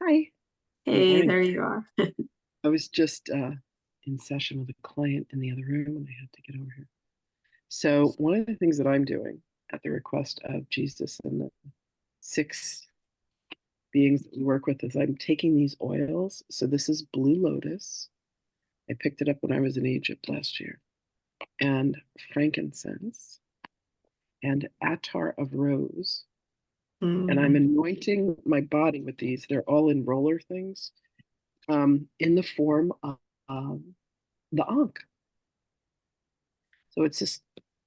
Hi. Good Hey, morning. there you are. I was just in session with a client in the other room and I had to get over here. So, one of the things that I'm doing at the request of Jesus and the six beings that we work with is I'm taking these oils. So, this is blue lotus. I picked it up when I was in Egypt last year, and frankincense and attar of rose. And I'm Mm, anointing my body with these. They're all in roller things in the form of the Ankh. So it's this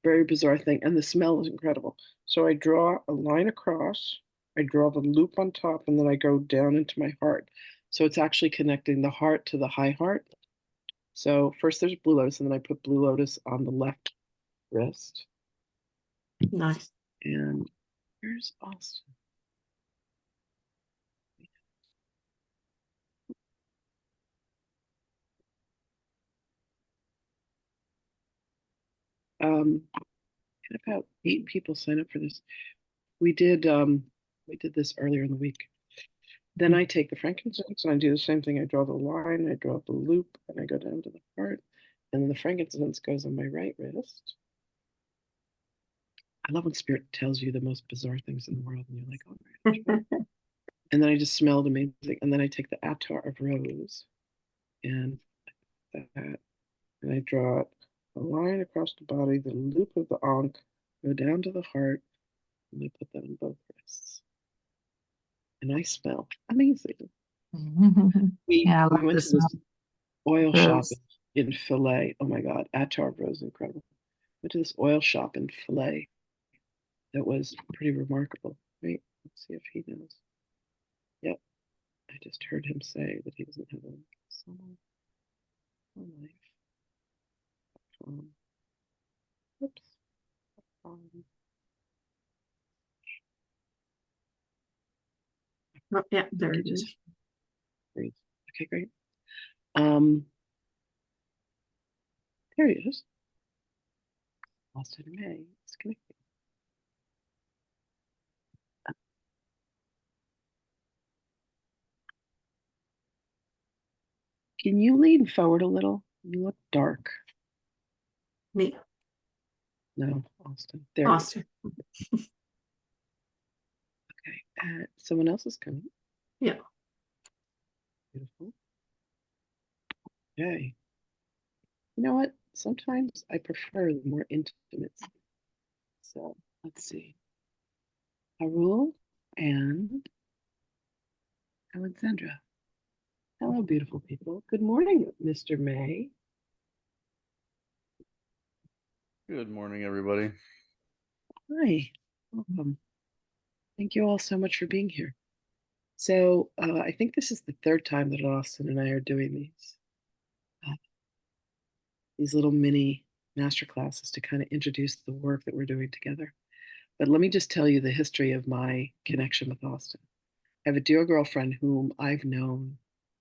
very bizarre thing. And the smell is incredible. So I draw a line across, I draw the loop on top, and then I go down into my heart. So it's actually connecting the heart to the high heart. So first there's blue lotus, and then I put blue lotus on the left wrist. nice. And here's Austin. Had about 8 people sign up for this. We did this earlier in the week. Then I take the frankincense and I do the same thing. I draw the line, I draw the loop, and I go down to the heart. And then the frankincense goes on my right wrist. I love when spirit tells you the most bizarre things in the world, and you're like, oh, right. And then I just smelled amazing. And then I take the attar of rose and that, and I draw a line across the body, the loop of the ankh, go down to the heart, and I put that on both wrists. And I smell amazing. We Yeah, I we love went the to smell this oil of shop rose. in Filet. Oh my God, attar of rose, incredible. Went to this oil shop in Filet that was pretty remarkable. Wait, let's see if he knows. Yep, I just heard him say that he doesn't have a summer life. Oops. Um, Oh, yeah, there I it just is. freeze. Okay, great. Um, there he is. Austin May. It's connected. Can you lean forward a little? You look dark. Me, No, Austin. There you Austin. go. Okay. Someone else is coming. Yeah. Beautiful. Okay. You know what? Sometimes I prefer the more intimate. So let's see. Harul and Alexandra. Hello, beautiful people. Good morning, Mr. May. Good morning, everybody. Hi. Welcome. Thank you all so much for being here. So I think this is the third time that Austin and I are doing these little mini master classes to kind of introduce the work that we're doing together. But let me just tell you the history of my connection with Austin. I have a dear girlfriend whom I've known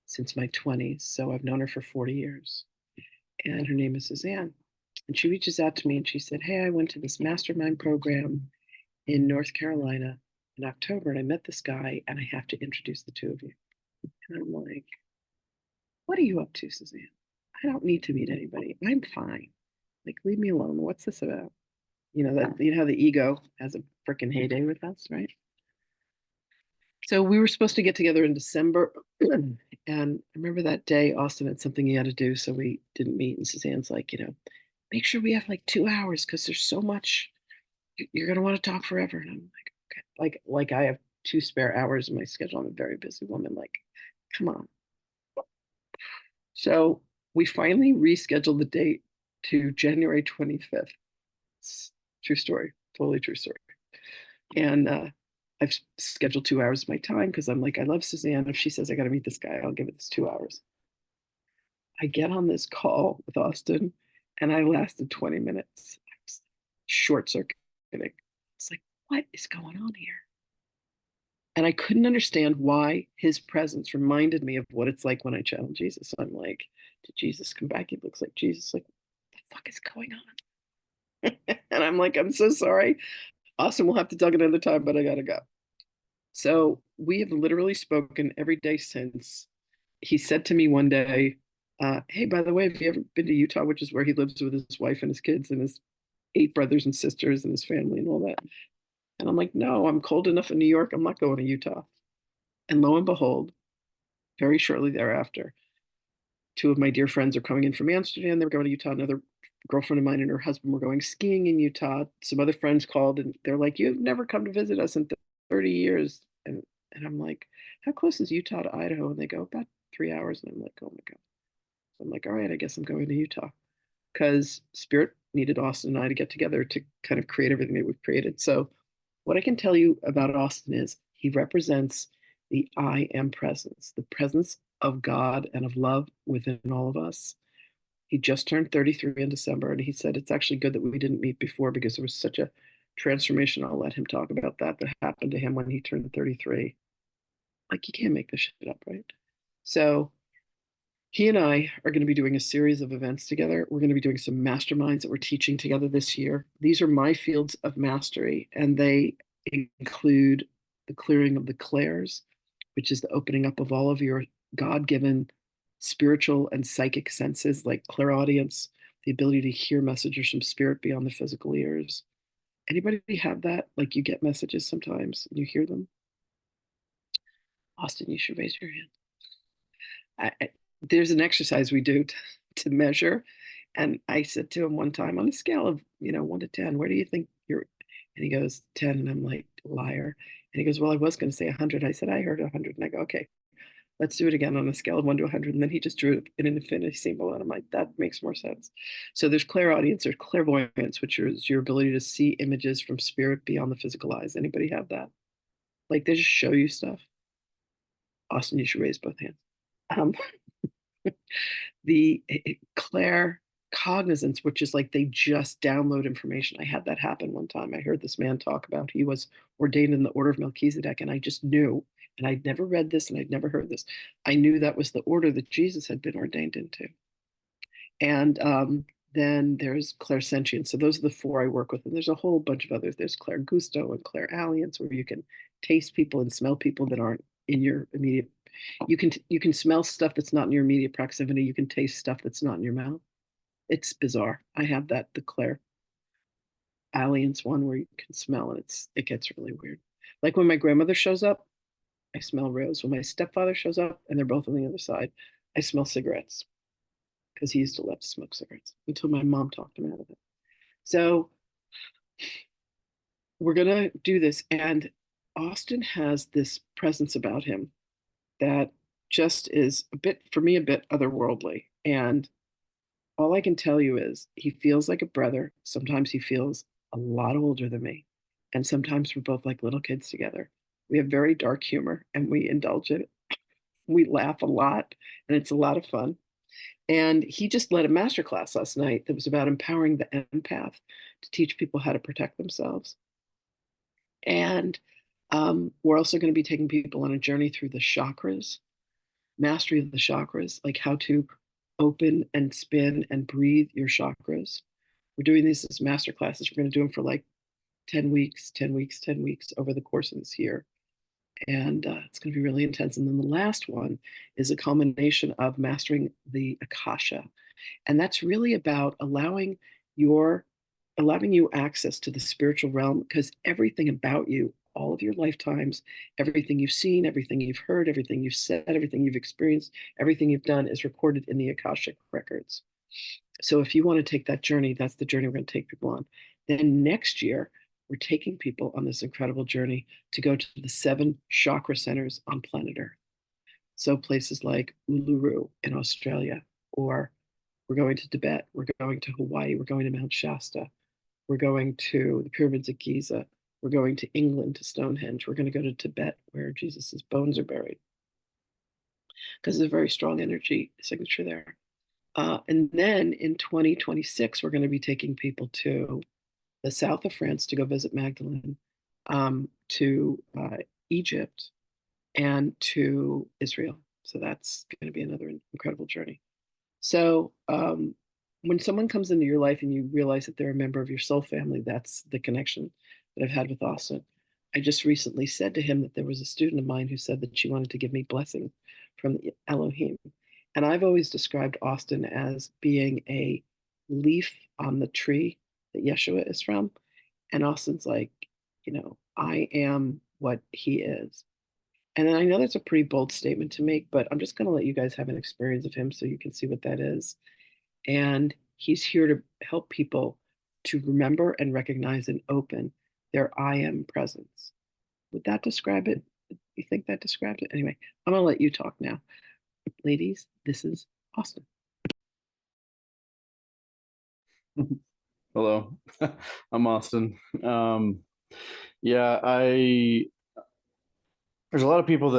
since my 20s, so I've known her for 40 years. And her name is Suzanne. And she reaches out to me and she said, hey, I went to this Mastermind program in North Carolina in October and I met this guy and I have to introduce the two of you. And I'm like, what are you up to, Suzanne? I don't need to meet anybody. I'm fine. Like, leave me alone. What's this about? You know how the ego has a freaking heyday with us, right? So we were supposed to get together in December. And I remember that day Austin had something he had to do, so we didn't meet. And Suzanne's like, make sure we have like 2 hours because there's so much. You're gonna want to talk forever. And I'm like, okay. Like I have 2 spare hours in my schedule. I'm a very busy woman. Like, come on. So we finally rescheduled the date to January 25th. True story. Totally true story. And I've scheduled 2 hours of my time because I'm like, I love Suzanne. If she says I got to meet this guy, I'll give it this 2 hours. I get on this call with Austin and I lasted 20 minutes. I was short circuiting. It's like, what is going on here? And I couldn't understand why his presence reminded me of what it's like when I channel Jesus. So I'm like, did Jesus come back? He looks like Jesus. Like, what the fuck is going on? And I'm like, I'm so sorry. Austin, we'll have to talk another time, but I gotta go. So we have literally spoken every day since. He said to me one day, hey, by the way, have you ever been to Utah, which is where he lives with his wife and his kids and his 8 brothers and sisters and his family and all that? And I'm like, no, I'm cold enough in New York. I'm not going to Utah. And lo and behold, very shortly thereafter, 2 of my dear friends are coming in from Amsterdam. They were going to Utah. Another girlfriend of mine and her husband were going skiing in Utah. Some other friends called and they're like, you've never come to visit us in 30 years. And I'm like, how close is Utah to Idaho? And they go, about 3 hours. And I'm like, oh my God. So I'm like, all right, I guess I'm going to Utah because Spirit needed Austin and I to get together to kind of create everything that we've created. So what I can tell you about Austin is he represents the I am presence, the presence of God and of love within all of us. He just turned 33 in December, and he said it's actually good that we didn't meet before because there was such a transformation. I'll let him talk about that happened to him when he turned 33. Like, you can't make this shit up, right? So he and I are going to be doing a series of events together. We're going to be doing some masterminds that we're teaching together this year. These are my fields of mastery, and they include the clearing of the clairs, which is the opening up of all of your God given spiritual and psychic senses, like clairaudience, the ability to hear messages from spirit beyond the physical ears. Anybody have that? Like, you get messages sometimes and you hear them? Austin, you should raise your hand. There's an exercise we do to measure. And I said to him one time, on a scale of, 1 to 10, where do you think you're? And he goes, 10. And I'm like, liar. And he goes, well, I was going to say 100. I said, I heard 100. And I go, okay, let's do it again on a scale of 1 to 100. And then he just drew in an infinity symbol. And I'm like, that makes more sense. So there's clairaudience or clairvoyance, which is your ability to see images from spirit beyond the physical eyes. Anybody have that? Like, they just show you stuff. Austin, you should raise both hands. Um, the clair cognizance, which is like they just download information. I had that happen one time. I heard this man talk about he was ordained in the order of Melchizedek, and I just knew, and I'd never read this and I'd never heard this. I knew that was the order that Jesus had been ordained into. And then there's clairsentience. So those are the 4 I work with. And there's a whole bunch of others. There's clairgusto and clairalliance, where you can taste people and smell people that aren't in your immediate. You can smell stuff that's not in your immediate proximity. You can taste stuff that's not in your mouth. It's bizarre. I have that, the clairalliance one, where you can smell, and it gets really weird. Like when my grandmother shows up, I smell rose. When my stepfather shows up and they're both on the other side, I smell cigarettes, because he used to love to smoke cigarettes until my mom talked him out of it. So we're going to do this. And Austin has this presence about him that just is a bit, for me, a bit otherworldly. And all I can tell you is he feels like a brother. Sometimes he feels a lot older than me. And sometimes we're both like little kids together. We have very dark humor and we indulge it. We laugh a lot and it's a lot of fun. And he just led a masterclass last night that was about empowering the empath to teach people how to protect themselves. And we're also going to be taking people on a journey through the chakras, mastery of the chakras, like how to open and spin and breathe your chakras. We're doing these as master classes. We're going to do them for like 10 weeks, 10 weeks, 10 weeks over the course of this year. And it's going to be really intense. And then the last one is a culmination of mastering the Akasha. And that's really about allowing you access to the spiritual realm, because everything about you, all of your lifetimes, everything you've seen, everything you've heard, everything you've said, everything you've experienced, everything you've done is recorded in the Akashic records. So if you want to take that journey, that's the journey we're going to take people on. Then next year, we're taking people on this incredible journey to go to the 7 chakra centers on planet Earth. So places like Uluru in Australia, or we're going to Tibet, we're going to Hawaii, we're going to Mount Shasta, we're going to the pyramids of Giza, we're going to England to Stonehenge, we're going to go to Tibet where Jesus's bones are buried, because there's a very strong energy signature there. And then in 2026, we're going to be taking people to the south of France to go visit Magdalene, to Egypt, and to Israel. So that's going to be another incredible journey. So when someone comes into your life and you realize that they're a member of your soul family, that's the connection that I've had with Austin. I just recently said to him that there was a student of mine who said that she wanted to give me blessing from the Elohim. And I've always described Austin as being a leaf on the tree that Yeshua is from. And Austin's like, I am what he is. And then I know that's a pretty bold statement to make, but I'm just going to let you guys have an experience of him so you can see what that is. And he's here to help people to remember and recognize and open their I am presence. Would that describe it? You think that describes it? Anyway, I'm going to let you talk now. Ladies, this is Austin. Hello, I'm Austin. Yeah, I there's a lot of people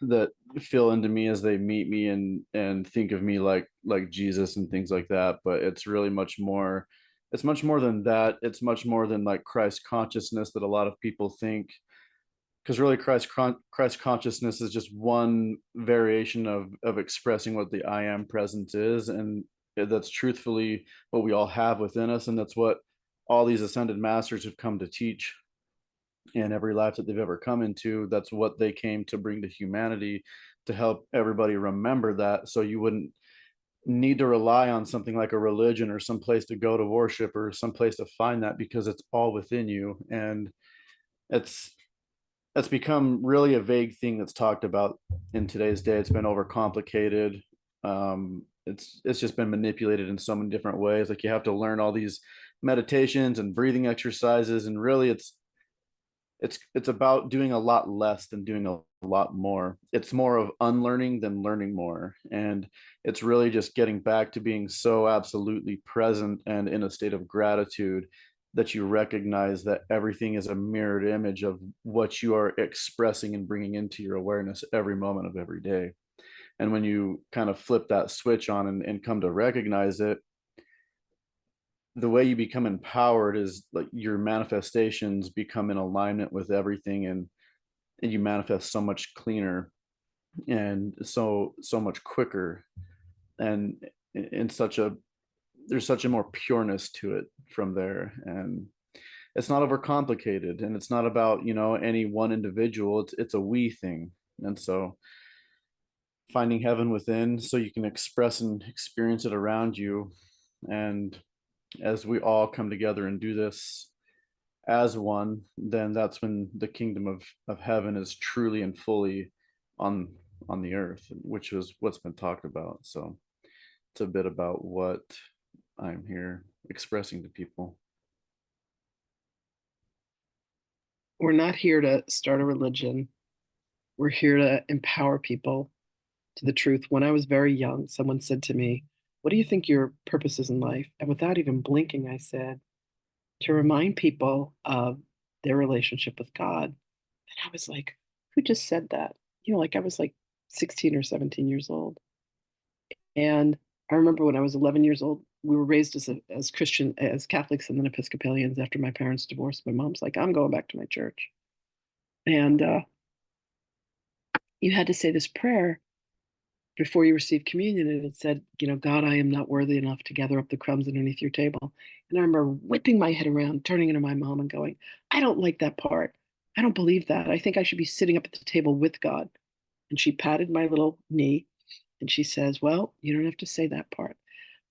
that feel into me as they meet me and think of me like Jesus and things like that, but it's really much more. It's much more than that. It's much more than like Christ consciousness that a lot of people think, because really Christ consciousness is just one variation of expressing what the I am presence is, and that's truthfully what we all have within us, and that's what all these ascended masters have come to teach in every life that they've ever come into. That's what they came to bring to humanity, to help everybody remember that, so you wouldn't need to rely on something like a religion or some place to go to worship or some place to find that, because it's all within you. And it's that's become really a vague thing that's talked about in today's day. It's been overcomplicated. It's just been manipulated in so many different ways. Like, you have to learn all these meditations and breathing exercises, and really it's about doing a lot less than doing a lot more. It's more of unlearning than learning more, and it's really just getting back to being so absolutely present and in a state of gratitude that you recognize that everything is a mirrored image of what you are expressing and bringing into your awareness every moment of every day. And when you kind of flip that switch on and come to recognize it, the way you become empowered is like your manifestations become in alignment with everything, and you manifest so much cleaner and so much quicker, and in such a there's such a more pureness to it from there. And it's not overcomplicated, and it's not about any one individual. It's a we thing. And so finding heaven within so you can express and experience it around you. And as we all come together and do this as one, then that's when the kingdom of heaven is truly and fully on on the earth, which is what's been talked about. So it's a bit about what I'm here expressing to people. We're not here to start a religion. We're here to empower people to the truth. When I was very young, someone said to me, "What do you think your purpose is in life?" And without even blinking, I said, "To remind people of their relationship with God." And I was like, "Who just said that?" Like I was like 16 or 17 years old. And I remember when I was 11 years old, we were raised as Christian, as Catholics and then Episcopalians after my parents divorced. My mom's like, "I'm going back to my church." And you had to say this prayer before you received communion, and it said, "God, I am not worthy enough to gather up the crumbs underneath your table." And I remember whipping my head around, turning into my mom and going, "I don't like that part. I don't believe that. I think I should be sitting up at the table with God." And she patted my little knee and she says, "Well, you don't have to say that part.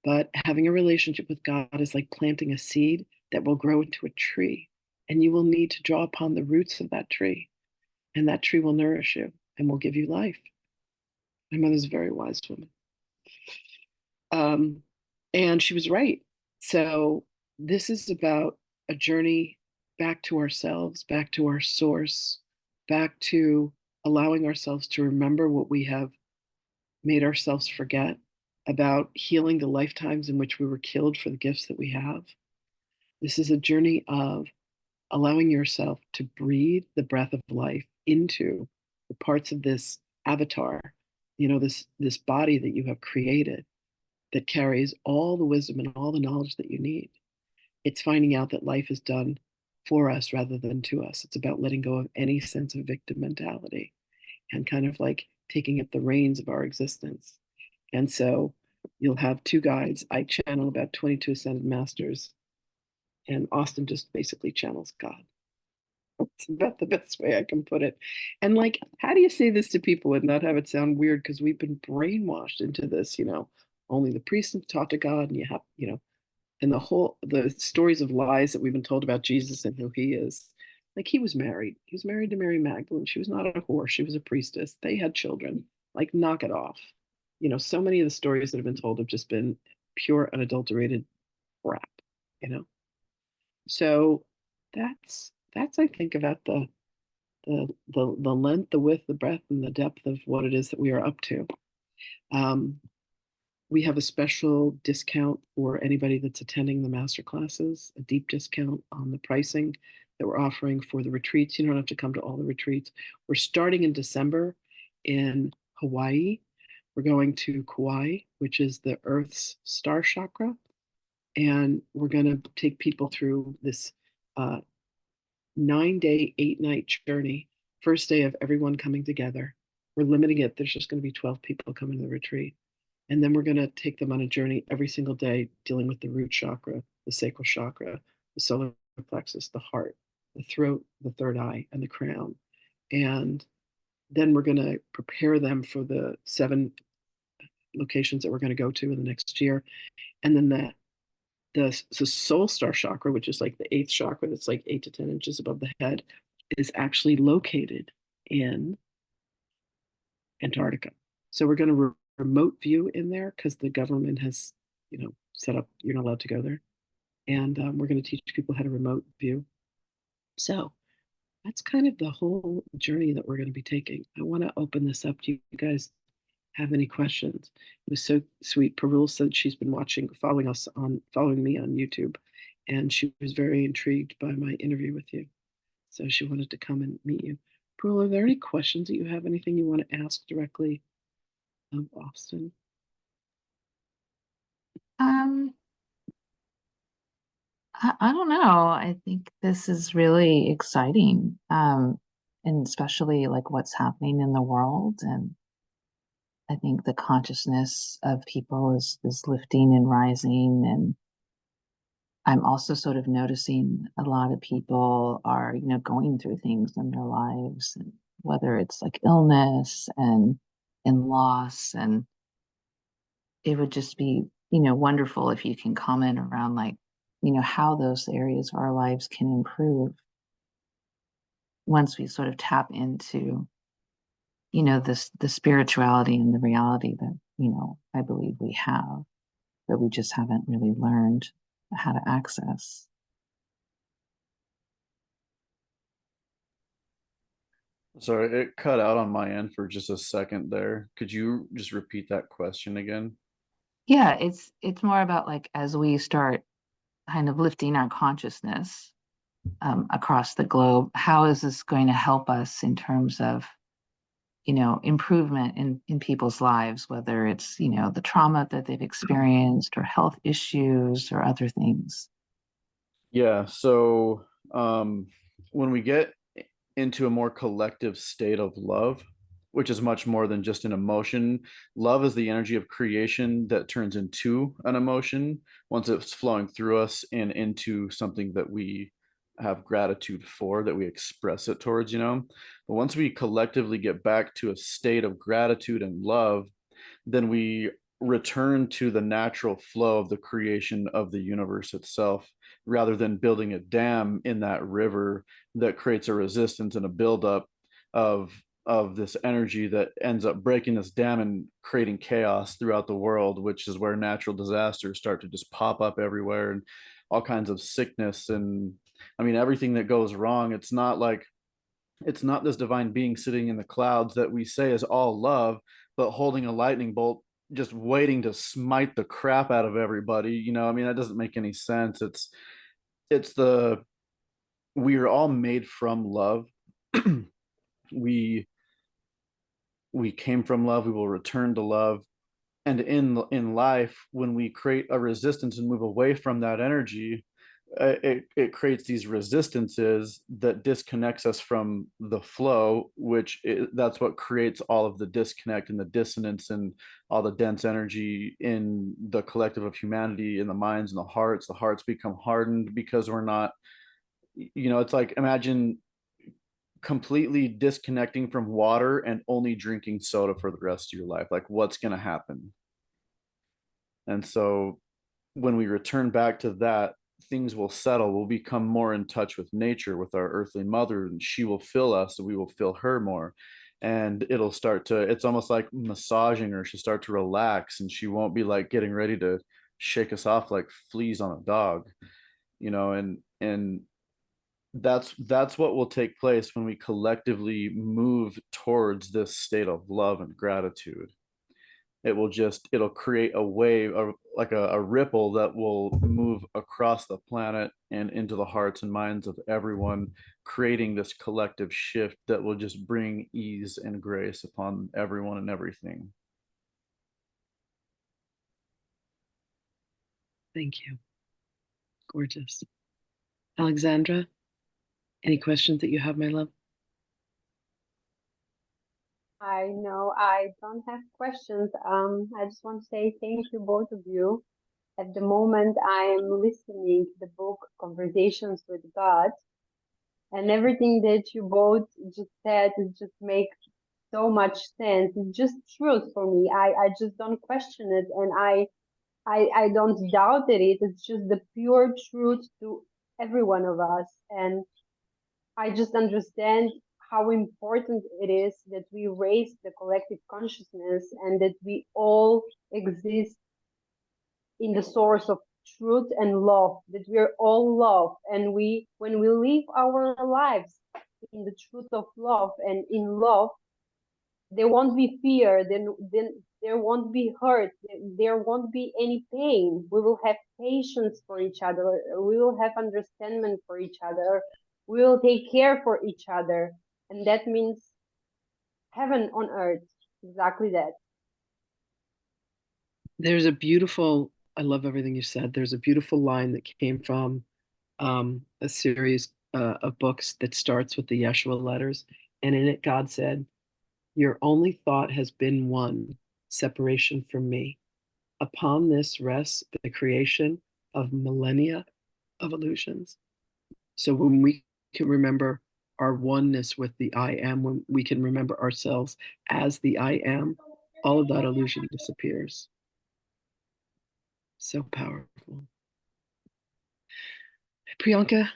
But having a relationship with God is like planting a seed that will grow into a tree. And you will need to draw upon the roots of that tree. And that tree will nourish you and will give you life." My mother's a very wise woman. Um, and she was right. So this is about a journey back to ourselves, back to our source, back to allowing ourselves to remember what we have made ourselves forget, about healing the lifetimes in which we were killed for the gifts that we have. This is a journey of allowing yourself to breathe the breath of life into the parts of this avatar, this body that you have created that carries all the wisdom and all the knowledge that you need. It's finding out that life is done for us rather than to us. It's about letting go of any sense of victim mentality and kind of like taking up the reins of our existence. And so you'll have two guides. I channel about 22 ascended masters, and Austin just basically channels God. It's about the best way I can put it. And like, how do you say this to people and not have it sound weird? Because we've been brainwashed into this, only the priests have taught to God, and you have, and the stories of lies that we've been told about Jesus and who he is. Like, he was married. He was married to Mary Magdalene. She was not a whore. She was a priestess. They had children. Like, knock it off. So many of the stories that have been told have just been pure, unadulterated crap. You know. So that's I think about the length, the width, the breadth, and the depth of what it is that we are up to. Um, we have a special discount for anybody that's attending the master classes, a deep discount on the pricing that we're offering for the retreats. You don't have to come to all the retreats. We're starting in December in Hawaii. We're going to Kauai, which is the Earth's star chakra. And we're going to take people through this 9-day, 8-night journey. First day of everyone coming together. We're limiting it. There's just going to be 12 people coming to the retreat. And then we're going to take them on a journey every single day, dealing with the root chakra, the sacral chakra, the solar plexus, the heart, the throat, the third eye, and the crown. And then we're going to prepare them for the 7 locations that we're going to go to in the next year. And then the soul star chakra, which is like the 8th chakra, that's like 8 to 10 inches above the head, is actually located in Antarctica. So we're going to remote view in there because the government has, set up, you're not allowed to go there. And we're going to teach people how to remote view. So that's kind of the whole journey that we're going to be taking. I want to open this up. Do you guys have any questions? It was so sweet. Parul said she's been following me on YouTube, and she was very intrigued by my interview with you. So she wanted to come and meet you. Parul, are there any questions that you have? Anything you want to ask directly of Austin? Um, I don't know. I think this is really exciting. And especially like what's happening in the world. And I think the consciousness of people is lifting and rising. And I'm also sort of noticing a lot of people are, going through things in their lives, and whether it's like illness and loss. And it would just be, wonderful if you can comment around like, how those areas of our lives can improve once we sort of tap into, this the spirituality and the reality that, I believe we have, that we just haven't really learned how to access. Sorry, it cut out on my end for just a second there. Could you just repeat that question again? Yeah, it's more about like as we start kind of lifting our consciousness across the globe, how is this going to help us in terms of improvement in people's lives, whether it's the trauma that they've experienced or health issues or other things. Yeah, so when we get into a more collective state of love, which is much more than just an emotion, love is the energy of creation that turns into an emotion once it's flowing through us and into something that we have gratitude for, that we express it towards, But once we collectively get back to a state of gratitude and love, then we return to the natural flow of the creation of the universe itself, rather than building a dam in that river that creates a resistance and a buildup of this energy that ends up breaking this dam and creating chaos throughout the world, which is where natural disasters start to just pop up everywhere, and all kinds of sickness. And I mean, everything that goes wrong, it's not this divine being sitting in the clouds that we say is all love, but holding a lightning bolt, just waiting to smite the crap out of everybody. I mean, that doesn't make any sense. It's the We are all made from love. we we came from love. We will return to love. And in life, when we create a resistance and move away from that energy, it creates these resistances that disconnects us from the flow, that's what creates all of the disconnect and the dissonance and all the dense energy in the collective of humanity, in the minds and the hearts. The hearts become hardened because we're not, it's like, imagine completely disconnecting from water and only drinking soda for the rest of your life. Like, what's going to happen? And so when we return back to that, things will settle. We'll become more in touch with nature, with our earthly mother, and she will fill us, and we will fill her more. And it'll start to, it's almost like massaging her. She'll start to relax, and she won't be like getting ready to shake us off like fleas on a dog, you know, and that's what will take place when we collectively move towards this state of love and gratitude. It'll create a wave, like a ripple that will move across the planet and into the hearts and minds of everyone, creating this collective shift that will just bring ease and grace upon everyone and everything. Thank you. Gorgeous. Alexandra, any questions that you have, my love? I know I don't have questions. I just want to say thank you, both of you. At the moment, I'm listening to the book Conversations with God, and everything that you both just said, it just makes so much sense. It's just truth for me. I just don't question it, and I don't doubt it. It's just the pure truth to every one of us. And I just understand how important it is that we raise the collective consciousness and that we all exist in the source of truth and love, that we're all love. And when we live our lives in the truth of love and in love, there won't be fear, then there won't be hurt, there won't be any pain. We will have patience for each other, we will have understanding for each other, we will take care for each other, and that means heaven on earth. Exactly that. There's a beautiful, I love everything you said. There's a beautiful line that came from a series of books that starts with the Yeshua letters. And in it, God said, "Your only thought has been one, separation from me. Upon this rests the creation of millennia of illusions." So when we can remember our oneness with the I am, when we can remember ourselves as the I am, all of that illusion disappears. So powerful. Priyanka,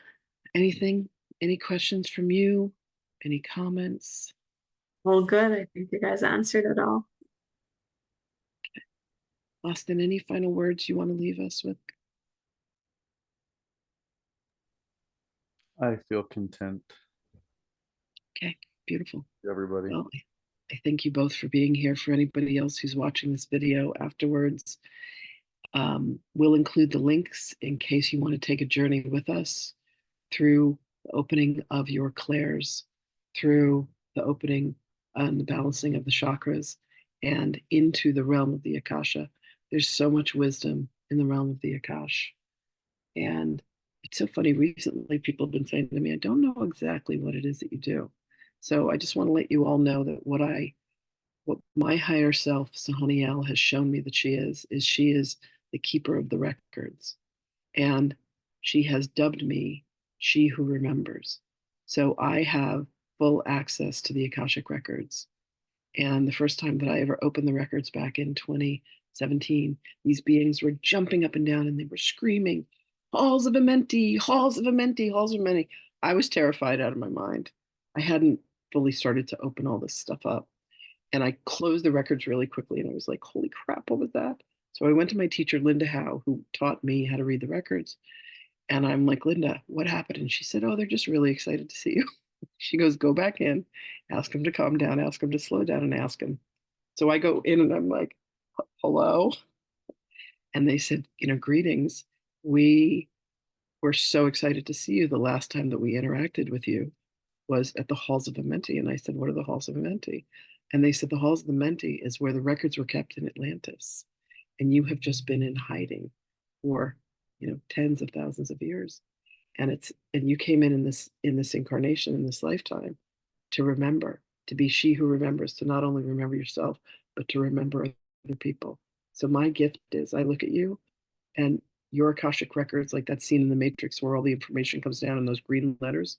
anything? Any questions from you? Any comments? Well, good. I think you guys answered it all. Austin, any final words you want to leave us with? I feel content. Okay, beautiful. Everybody. Well, I thank you both for being here. For anybody else who's watching this video afterwards, we'll include the links in case you want to take a journey with us through the opening of your clairs, through the opening and the balancing of the chakras, and into the realm of the Akasha. There's so much wisdom in the realm of the Akash. And it's so funny, recently people have been saying to me, I don't know exactly what it is that you do. So I just want to let you all know that what my higher self, Sahaniel, has shown me that she is the keeper of the records. And she has dubbed me she who remembers. So I have full access to the Akashic records. And the first time that I ever opened the records back in 2017, these beings were jumping up and down and they were screaming, halls of Amenti, halls of Amenti, halls of Amenti. I was terrified out of my mind. I hadn't fully started to open all this stuff up. And I closed the records really quickly and I was like, holy crap, what was that? So I went to my teacher, Linda Howe, who taught me how to read the records. And I'm like, Linda, what happened? And she said, oh, they're just really excited to see you. She goes, go back in, ask him to calm down, ask him to slow down, and ask him. So I go in and I'm like, hello. And they said, greetings. We were so excited to see you. The last time that we interacted with you was at the Halls of Amenti. And I said, what are the Halls of Amenti? And they said, the Halls of Amenti is where the records were kept in Atlantis. And you have just been in hiding for, tens of thousands of years. And you came in this incarnation, in this lifetime, to remember, to be she who remembers, to not only remember yourself, but to remember other people. So my gift is I look at you and your Akashic records, like that scene in the Matrix where all the information comes down in those green letters,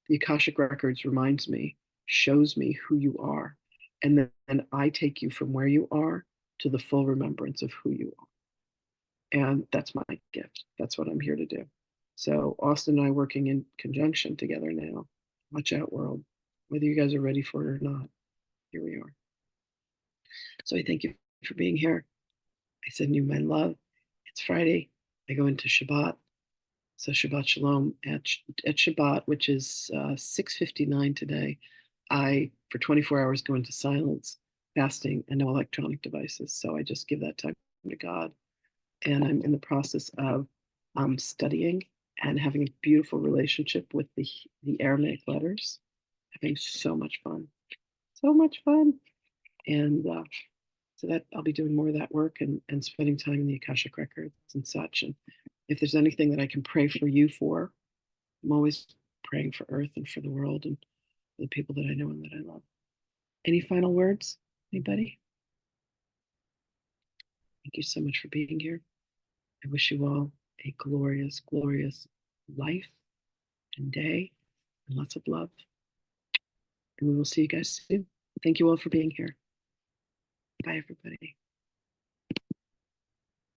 The Akashic Records reminds me, shows me who you are. And then I take you from where you are to the full remembrance of who you are. And that's my gift. That's what I'm here to do. So Austin and I working in conjunction together now. Watch out, world. Whether you guys are ready for it or not, here we are. So I thank you for being here. I send you my love. It's Friday. I go into Shabbat. So Shabbat Shalom at Shabbat, which is 6:59 today. I, for 24 hours, go into silence, fasting, and no electronic devices. So I just give that time to God. And I'm in the process of studying and having a beautiful relationship with the Aramaic letters. Having so much fun. So much fun. And so that I'll be doing more of that work and spending time in the Akashic Records and such. And if there's anything that I can pray for you for, I'm always praying for Earth and for the world and for the people that I know and that I love. Any final words? Anybody? Thank you so much for being here. I wish you all a glorious, glorious life and day and lots of love. And we will see you guys soon. Thank you all for being here. Bye, everybody.